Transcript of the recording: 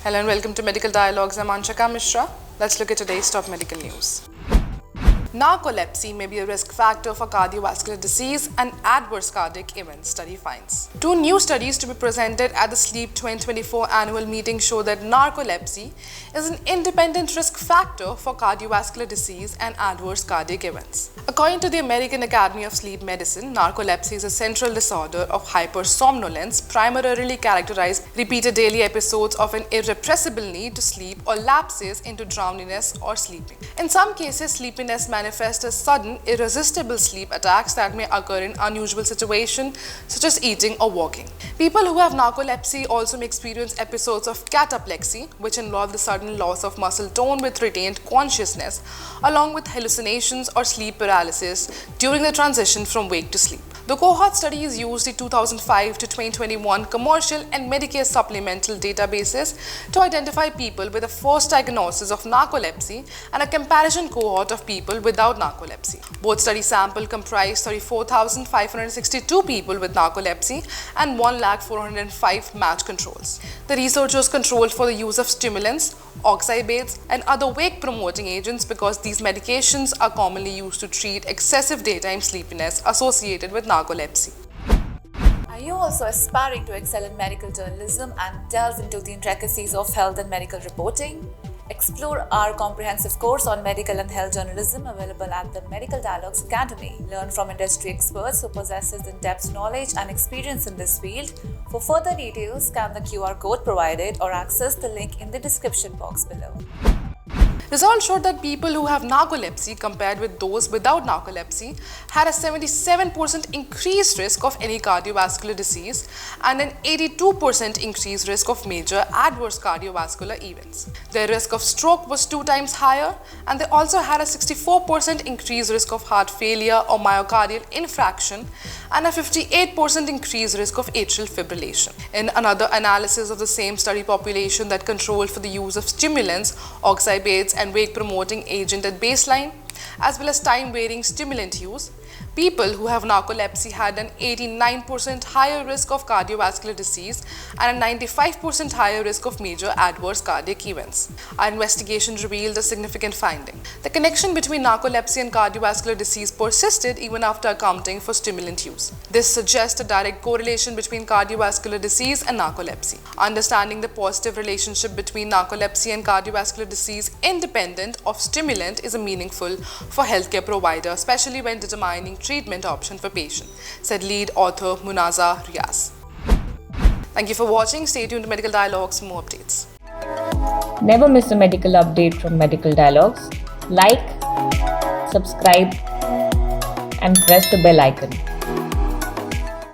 Hello and welcome to Medical Dialogues. I'm Anshika Mishra. Let's look at today's top medical news. Narcolepsy may be a risk factor for cardiovascular disease and adverse cardiac events, study finds. Two new studies to be presented at the SLEEP 2024 annual meeting show that narcolepsy is an independent risk factor for cardiovascular disease and adverse cardiac events. According to the American Academy of Sleep Medicine, narcolepsy is a central disorder of hypersomnolence, primarily characterized repeated daily episodes of an irrepressible need to sleep or lapses into drowsiness or sleeping. In some cases, sleepiness manifests as sudden, irresistible sleep attacks that may occur in unusual situations such as eating or walking. People who have narcolepsy also may experience episodes of cataplexy, which involve the sudden loss of muscle tone with retained consciousness, along with hallucinations or sleep paralysis during the transition from wake to sleep. The cohort studies used the 2005 to 2021 commercial and Medicare supplemental databases to identify people with a first diagnosis of narcolepsy and a comparison cohort of people without narcolepsy. Both study sample comprised 34,562 people with narcolepsy and 1,405 matched controls. The researchers controlled for the use of stimulants, oxybates, and other wake-promoting agents because these medications are commonly used to treat excessive daytime sleepiness associated with narcolepsy. Are you also aspiring to excel in medical journalism and delve into the intricacies of health and medical reporting? Explore our comprehensive course on medical and health journalism available at the Medical Dialogues Academy. Learn from industry experts who possesses in-depth knowledge and experience in this field. For further details, scan the QR code provided or access the link in the description box below. Results showed that people who have narcolepsy compared with those without narcolepsy had a 77% increased risk of any cardiovascular disease and an 82% increased risk of major adverse cardiovascular events. Their risk of stroke was 2 times higher, and they also had a 64% increased risk of heart failure or myocardial infarction and a 58% increased risk of atrial fibrillation. In another analysis of the same study population that controlled for the use of stimulants, oxybates, and wake-promoting agent at baseline, as well as time-varying stimulant use, people who have narcolepsy had an 89% higher risk of cardiovascular disease and a 95% higher risk of major adverse cardiac events. Our investigation revealed a significant finding. The connection between narcolepsy and cardiovascular disease persisted even after accounting for stimulant use. This suggests a direct correlation between cardiovascular disease and narcolepsy. Understanding the positive relationship between narcolepsy and cardiovascular disease independent of stimulant is meaningful for healthcare providers, especially when determining treatment option for patient, said lead author Munaza Riaz. Thank you for watching. Stay tuned to Medical Dialogues for more updates. Never miss a medical update from Medical Dialogues. Like, subscribe, and press the bell icon.